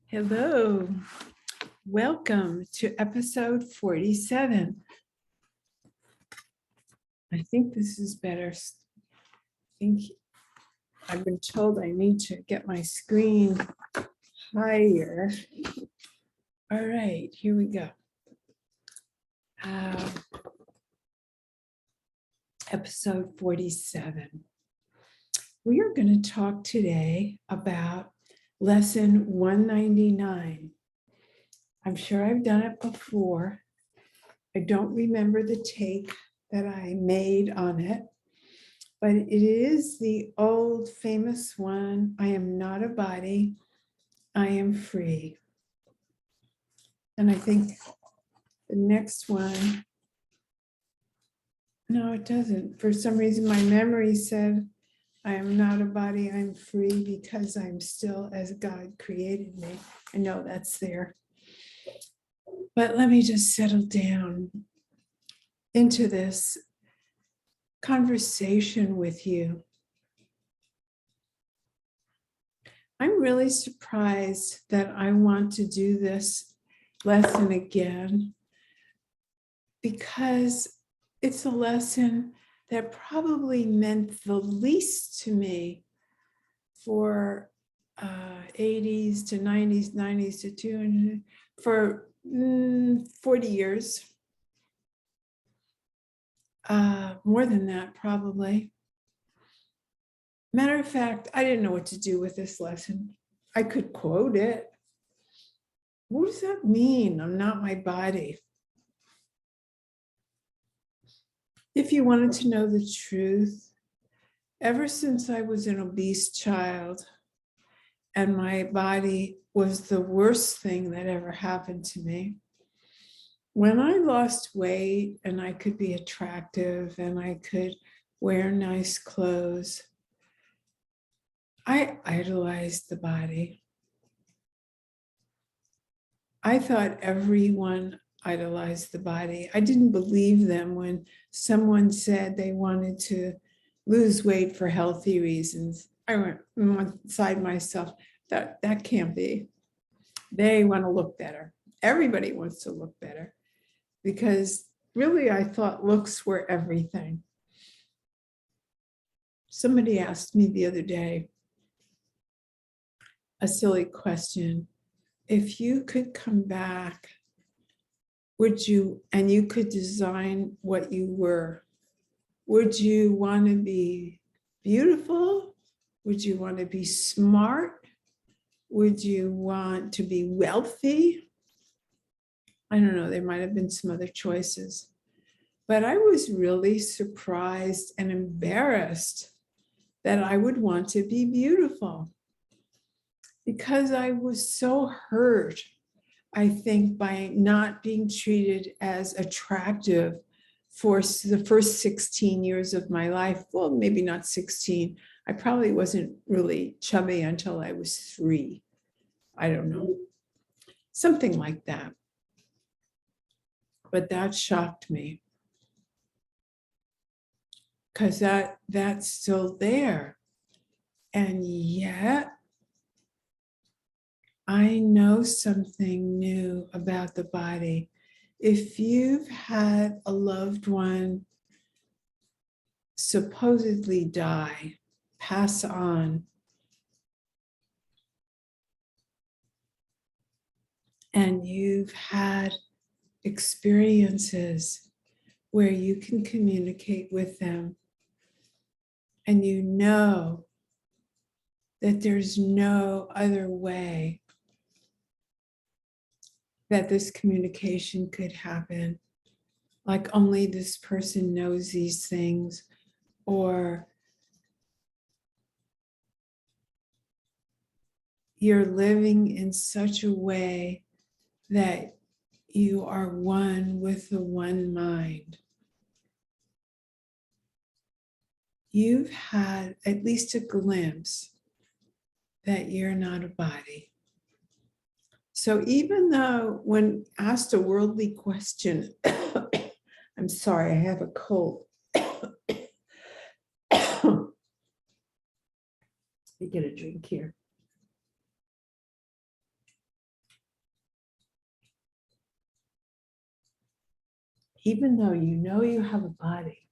Hello, welcome to episode 47. I think this is better. I've been told I need to get my screen higher. All right, here we go. Episode 47. We are going to talk today about lesson 199. I'm sure I've done it before. I don't remember the take that I made on it, but it is the old famous one. I am not a body, I am free. And I think the next one, no, it doesn't. For some reason, my memory said, I am not a body, I'm free because I'm still as God created me. I know that's there. But let me just settle down into this conversation with you. I'm really surprised that I want to do this lesson again because it's a lesson that probably meant the least to me for 80s to 90s, 90s to 200, for 40 years. More than that, probably. Matter of fact, I didn't know what to do with this lesson. I could quote it. What does that mean? I'm not my body. If you wanted to know the truth, ever since I was an obese child and my body was the worst thing that ever happened to me, when I lost weight and I could be attractive and I could wear nice clothes, I idolized the body. I thought everyone idolized the body. I didn't believe them when someone said they wanted to lose weight for healthy reasons. I went inside myself, that can't be. They want to look better. Everybody wants to look better because really I thought looks were everything. Somebody asked me the other day a silly question. If you could come back, would you, and you could design what you were, would you want to be beautiful? Would you want to be smart? Would you want to be wealthy? I don't know, there might have been some other choices. But I was really surprised and embarrassed that I would want to be beautiful because I was so hurt, I think, by not being treated as attractive for the first 16 years of my life. Well, maybe not 16. I probably wasn't really chubby until I was 3. I don't know. Something like that. But that shocked me because that's still there. And yet, I know something new about the body. If you've had a loved one supposedly die, pass on, and you've had experiences where you can communicate with them, and you know that there's no other way that this communication could happen, like only this person knows these things, or you're living in such a way that you are one with the one mind. You've had at least a glimpse that you're not a body. So even though when asked a worldly question, I'm sorry, I have a cold. Let me get a drink here. even though you know you have a body,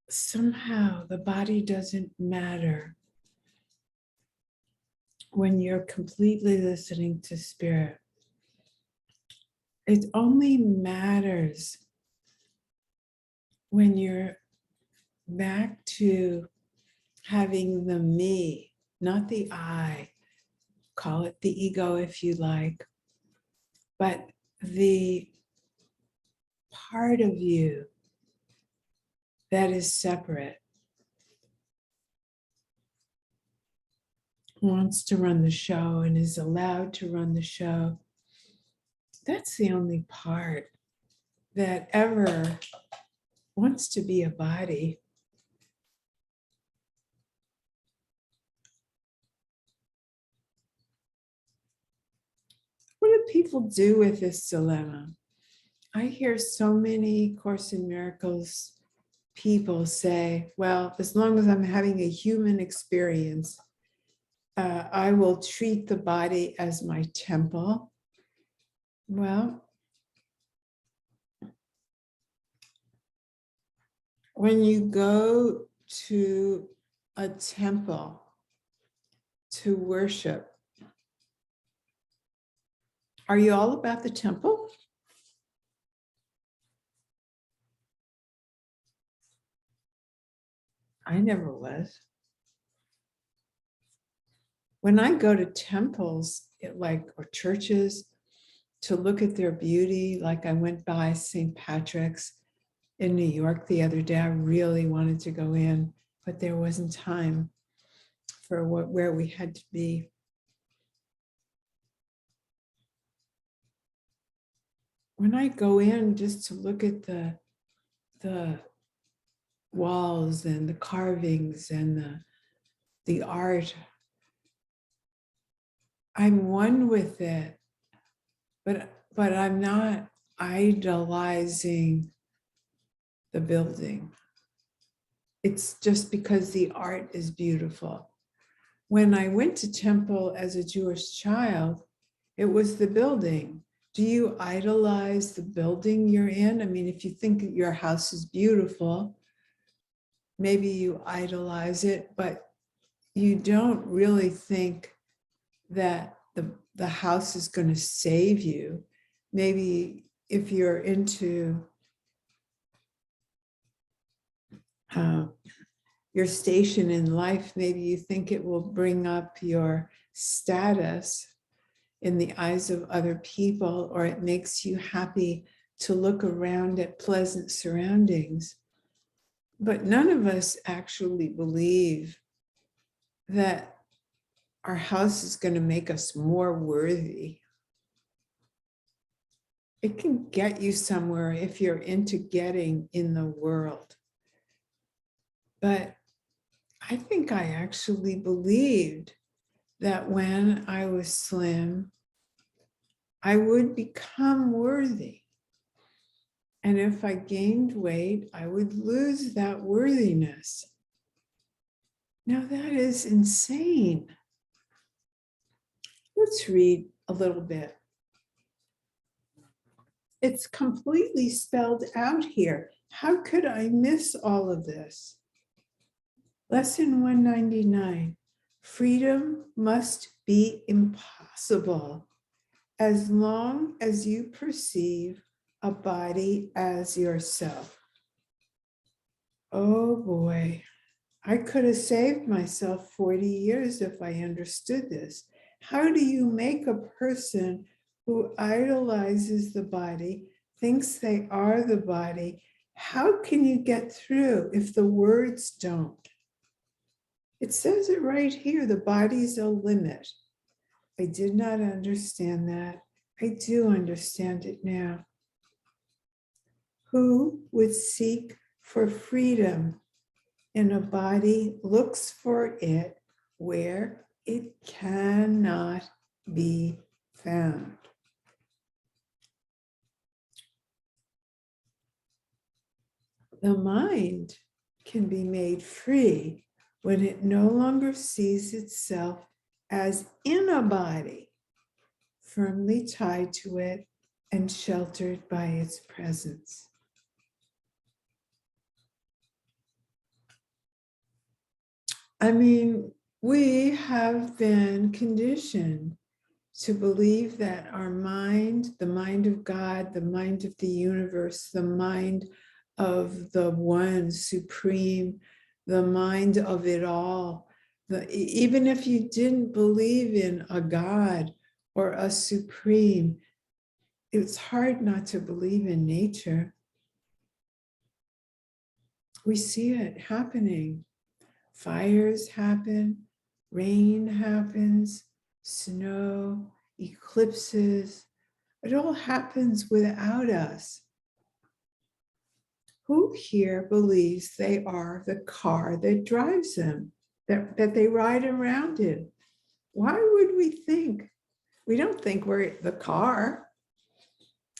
somehow the body doesn't matter when you're completely listening to spirit. It only matters when you're back to having the me, not the I, call it the ego if you like, but the part of you that is separate, wants to run the show and is allowed to run the show. That's the only part that ever wants to be a body. What do people do with this dilemma? I hear so many Course in Miracles people say, well, as long as I'm having a human experience, I will treat the body as my temple. Well, when you go to a temple to worship, are you all about the temple? I never was. When I go to temples, or churches, to look at their beauty, like I went by St. Patrick's in New York the other day. I really wanted to go in, but there wasn't time for where we had to be. When I go in just to look at the walls and the carvings and the art, I'm one with it, but I'm not idolizing the building. It's just because the art is beautiful. When I went to temple as a Jewish child, it was the building. Do you idolize the building you're in? I mean, if you think that your house is beautiful, maybe you idolize it, but you don't really think that the house is going to save you. Maybe if you're into your station in life, maybe you think it will bring up your status in the eyes of other people, or it makes you happy to look around at pleasant surroundings. But none of us actually believe that our house is going to make us more worthy. It can get you somewhere if you're into getting in the world. But I think I actually believed that when I was slim, I would become worthy. And if I gained weight, I would lose that worthiness. Now that is insane. Let's read a little bit. It's completely spelled out here. How could I miss all of this? Lesson 199. Freedom must be impossible as long as you perceive a body as yourself. Oh boy, I could have saved myself 40 years if I understood this. How do you make a person who idolizes the body, thinks they are the body? How can you get through if the words don't? It says it right here, the body's a limit. I did not understand that. I do understand it now. Who would seek for freedom in a body looks for it where it cannot be found. The mind can be made free when it no longer sees itself as in a body. firmly tied to it and sheltered by its presence. I mean, we have been conditioned to believe that our mind, the mind of God, the mind of the universe, the mind of the one supreme, the mind of it all, even if you didn't believe in a God or a supreme, it's hard not to believe in nature. We see it happening. Fires happen, rain happens, snow, eclipses. It all happens without us. Who here believes they are the car that drives them, that they ride around in? Why would we think? We don't think we're the car.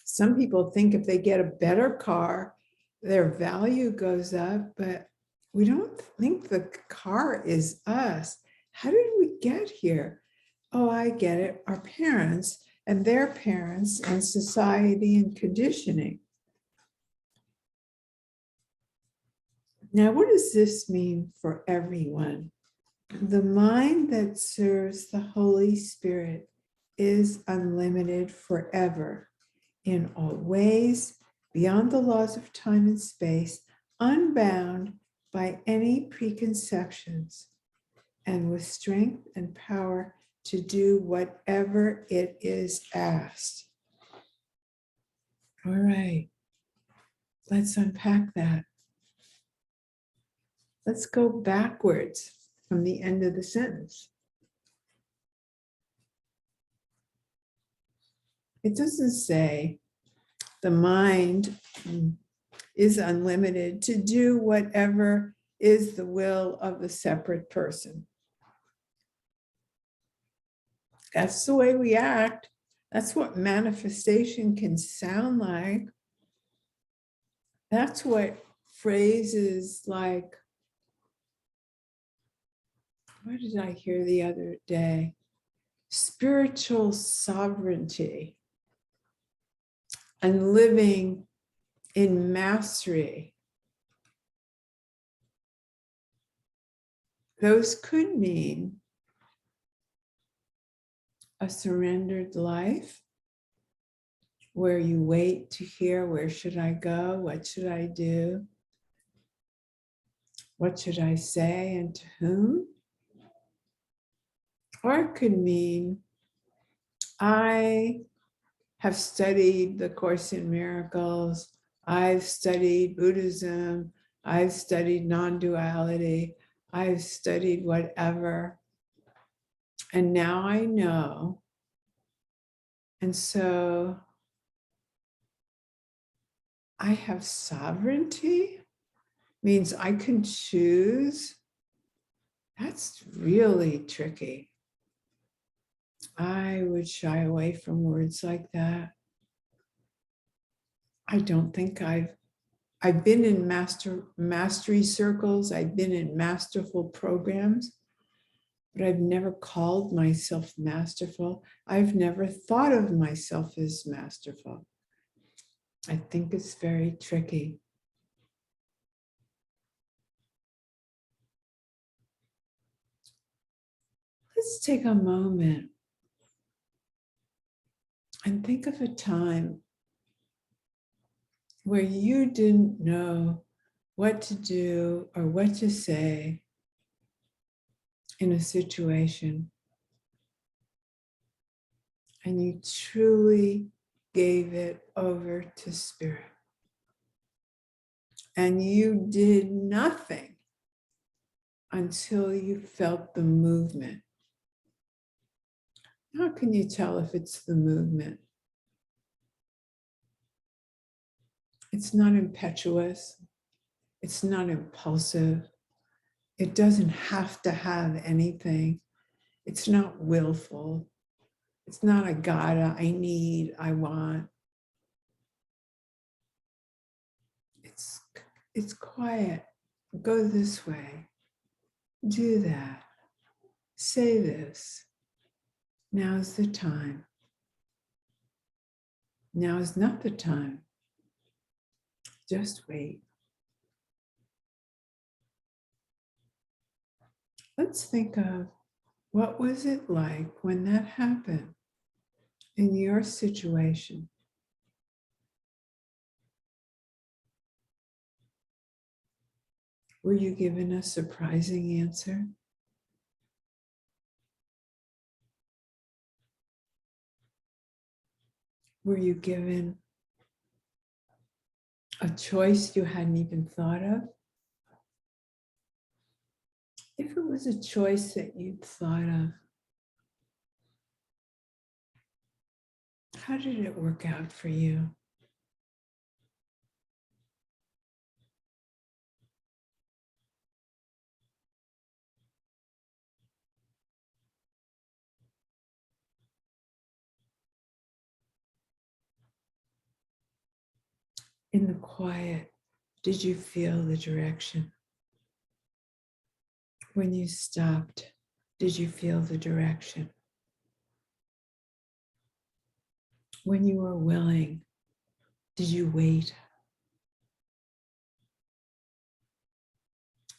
Some people think if they get a better car, their value goes up, but we don't think the car is us. How did we get here? Oh, I get it. Our parents and their parents and society and conditioning. Now, what does this mean for everyone? The mind that serves the Holy Spirit is unlimited forever, in all ways, beyond the laws of time and space, unbound by any preconceptions, and with strength and power to do whatever it is asked. All right, let's unpack that. Let's go backwards from the end of the sentence. It doesn't say the mind is unlimited to do whatever is the will of the separate person. That's the way we act. That's what manifestation can sound like. That's what phrases like, what did I hear the other day? Spiritual sovereignty and living in mastery. Those could mean a surrendered life where you wait to hear, where should I go? What should I do? What should I say and to whom? Or it could mean I have studied the Course in Miracles. I've studied Buddhism. I've studied non-duality. I've studied whatever. And now I know. And so I have sovereignty, means I can choose. That's really tricky. I would shy away from words like that. I don't think I've been in mastery circles. I've been in masterful programs, but I've never called myself masterful. I've never thought of myself as masterful. I think it's very tricky. Let's take a moment and think of a time where you didn't know what to do or what to say in a situation, and you truly gave it over to Spirit. And you did nothing until you felt the movement. How can you tell if it's the movement? It's not impetuous. It's not impulsive. It doesn't have to have anything. It's not willful. It's not a gotta, I need, I want. It's quiet. Go this way. Do that. Say this. Now's the time. Now is not the time. Just wait. Let's think of what was it like when that happened in your situation? Were you given a surprising answer? Were you given a choice you hadn't even thought of? If it was a choice that you'd thought of, how did it work out for you? In the quiet, did you feel the direction? When you stopped, did you feel the direction? When you were willing, did you wait?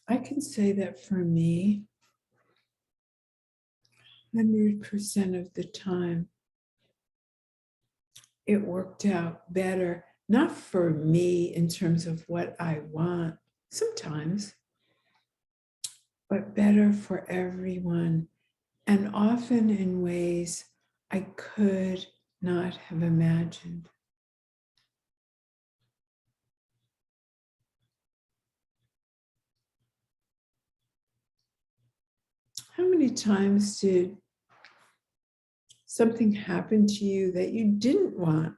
I can say that for me, 100% of the time, it worked out better, not for me in terms of what I want, sometimes, but better for everyone, and often in ways I could not have imagined. How many times did something happen to you that you didn't want?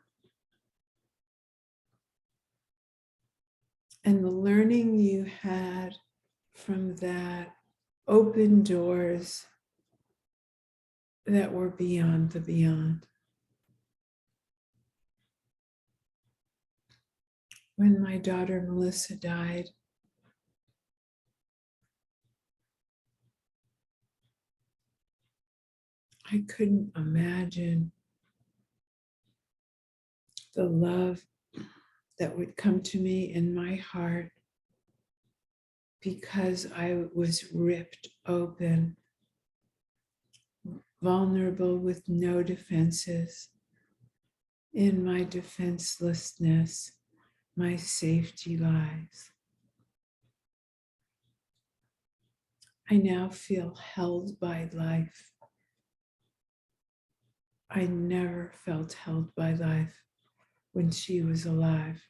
And the learning you had from that opened doors that were beyond the beyond. When my daughter Melissa died, I couldn't imagine the love that would come to me in my heart because I was ripped open, vulnerable with no defenses. In my defenselessness, my safety lies. I now feel held by life. I never felt held by life when she was alive.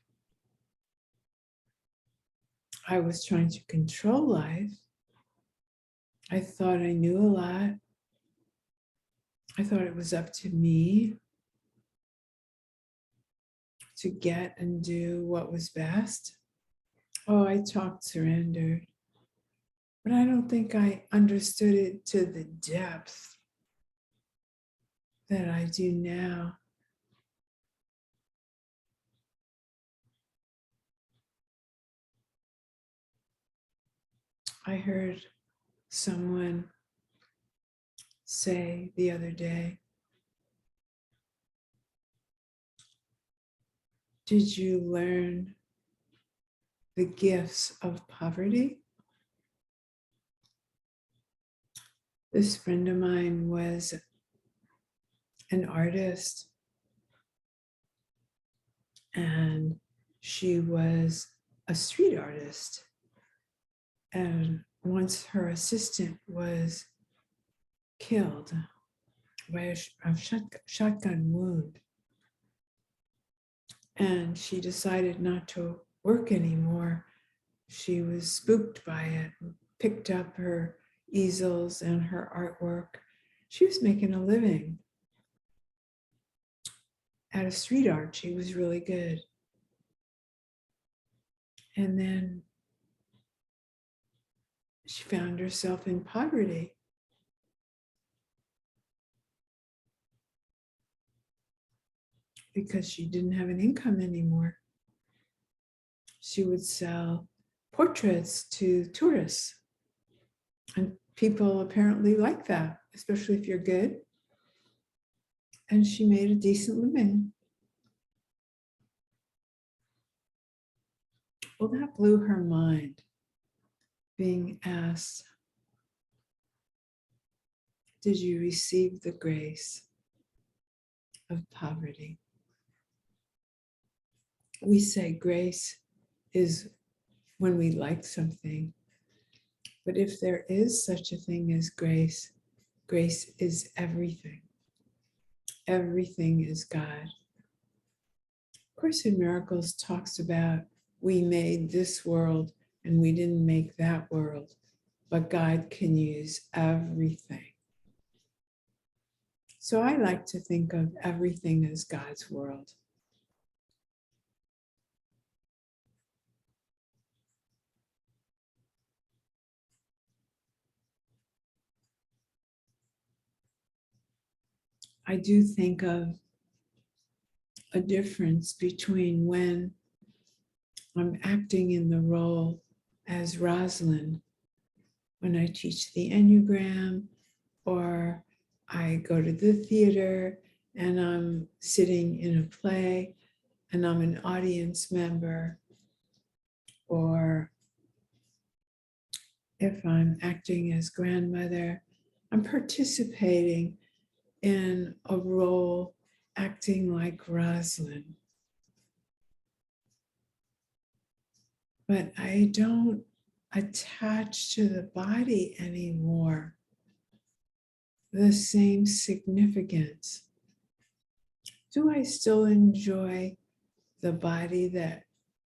I was trying to control life. I thought I knew a lot. I thought it was up to me to get and do what was best. Oh, I talked surrendered, but I don't think I understood it to the depth that I do now. I heard someone say the other day, did you learn the gifts of poverty? This friend of mine was an artist, and she was a street artist. And once her assistant was killed by a shotgun wound, and she decided not to work anymore. She was spooked by it, picked up her easels and her artwork. She was making a living at a street art. She was really good. And then she found herself in poverty. Because she didn't have an income anymore. She would sell portraits to tourists. And people apparently like that, especially if you're good. And she made a decent living. Well, that blew her mind, being asked, did you receive the grace of poverty? We say grace is when we like something, but if there is such a thing as grace, grace is everything. Everything is God. Course in Miracles talks about we made this world and we didn't make that world, but God can use everything. So I like to think of everything as God's world. I do think of a difference between when I'm acting in the role as Rosalind, when I teach the Enneagram, or I go to the theater and I'm sitting in a play and I'm an audience member, or if I'm acting as grandmother, I'm participating in a role acting like Rosalind. But I don't attach to the body anymore the same significance. Do I still enjoy the body that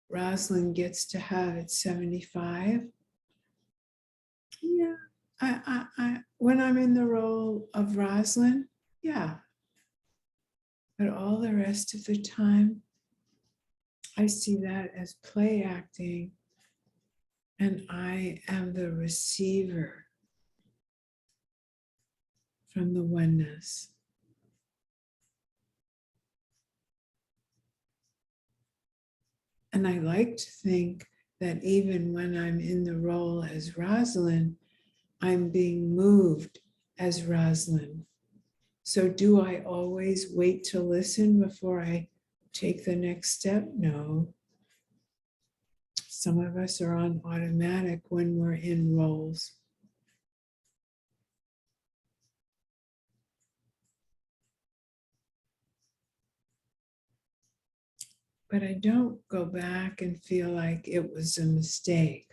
Rosalind gets to have at 75? Yeah. When I'm in the role of Rosalind, yeah. But all the rest of the time, I see that as play acting, and I am the receiver from the oneness. And I like to think that even when I'm in the role as Rosalind, I'm being moved as Rosalind. So do I always wait to listen before I take the next step? No. Some of us are on automatic when we're in roles. But I don't go back and feel like it was a mistake.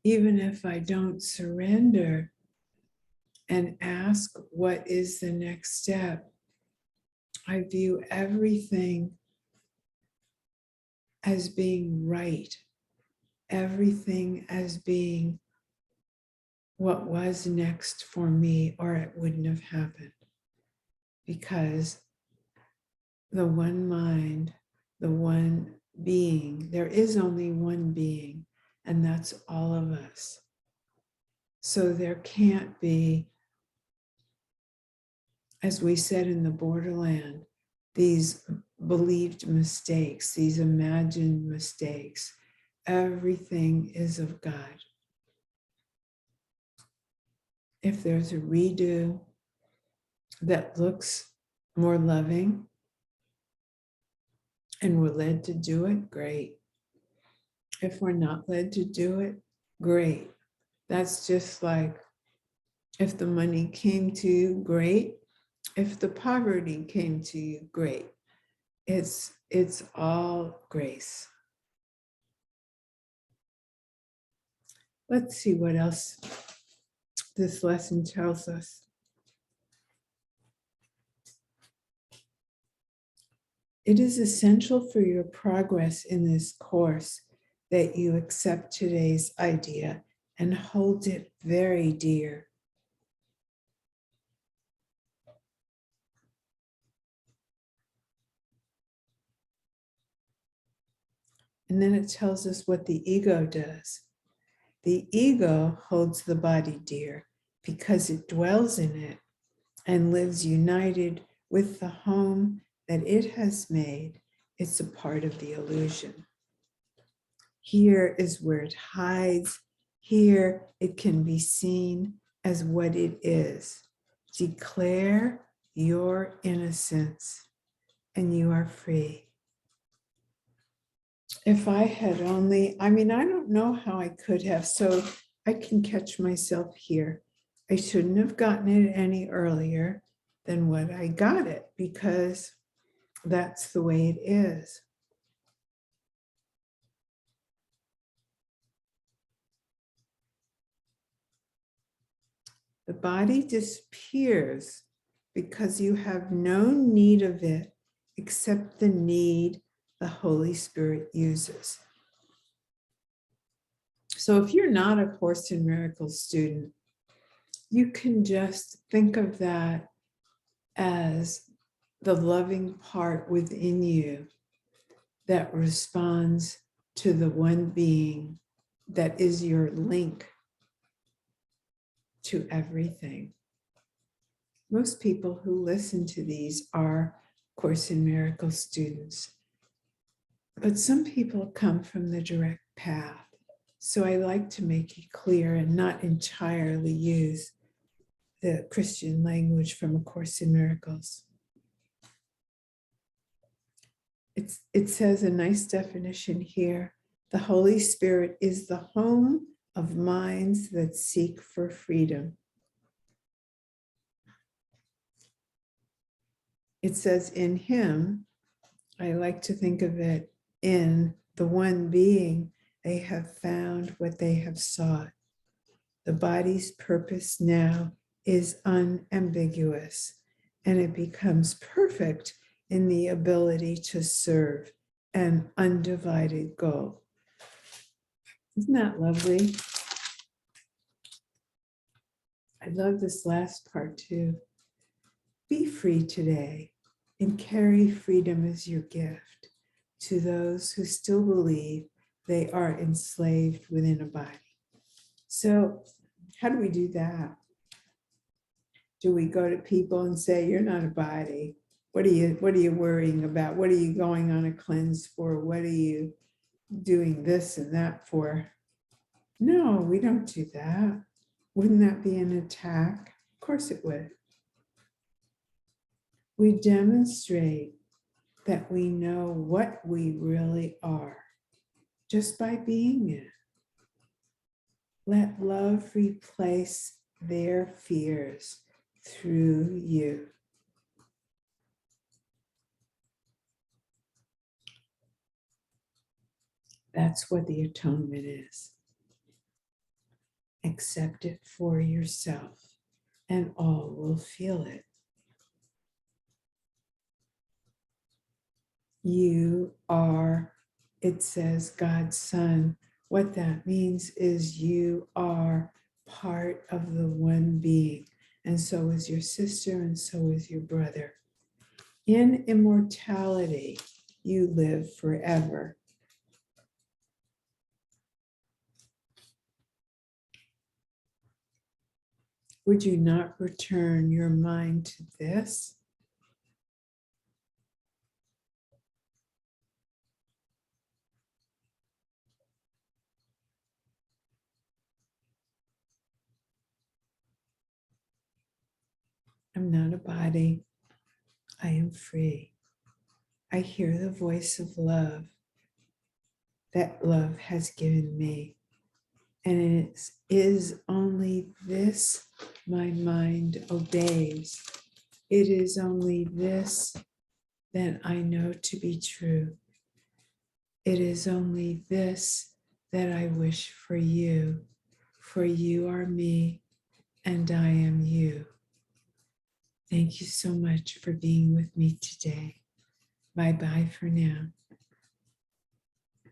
Even if I don't surrender and ask what is the next step, I view everything as being right, everything as being what was next for me, or it wouldn't have happened. Because the one mind, the one being, there is only one being, and that's all of us. So there can't be, as we said in the borderland, these believed mistakes, these imagined mistakes. Everything is of God. If there's a redo that looks more loving and we're led to do it, great. If we're not led to do it, great. That's just like if the money came to you, great. If the poverty came to you, great. It's all grace. Let's see what else this lesson tells us. It is essential for your progress in this course that you accept today's idea and hold it very dear. And then it tells us what the ego does. The ego holds the body dear because it dwells in it and lives united with the home that it has made. It's a part of the illusion. Here is where it hides. Here it can be seen as what it is. Declare your innocence and you are free. if I had only, I mean, I don't know how I could have, so I can catch myself here. I shouldn't have gotten it any earlier than what I got it, because that's the way it is. The body disappears because you have no need of it except the need the Holy Spirit uses. So if you're not a Course in Miracles student, you can just think of that as the loving part within you that responds to the one being that is your link to everything. Most people who listen to these are Course in Miracles students, but some people come from the direct path. So I like to make it clear and not entirely use the Christian language from A Course in Miracles. It says a nice definition here. The Holy Spirit is the home of minds that seek for freedom. It says in him, I like to think of it in the one being, they have found what they have sought. The body's purpose now is unambiguous, and it becomes perfect in the ability to serve an undivided goal. Isn't that lovely? I love this last part too. Be free today and carry freedom as your gift to those who still believe they are enslaved within a body. So how do we do that? Do we go to people and say, you're not a body? What are you worrying about? What are you going on a cleanse for? What are you doing this and that for? No, we don't do that. Wouldn't that be an attack? Of course it would. We demonstrate that we know what we really are just by being it. Let love replace their fears through you. That's what the atonement is. Accept it for yourself, and all will feel it. You are, it says, God's Son. What that means is you are part of the one being, and so is your sister, and so is your brother. In immortality, you live forever. Would you not return your mind to this? I'm not a body. I am free. I hear the voice of love that love has given me. And it is only this my mind obeys. It is only this that I know to be true. It is only this that I wish for you are me and I am you. Thank you so much for being with me today. Bye-bye for now.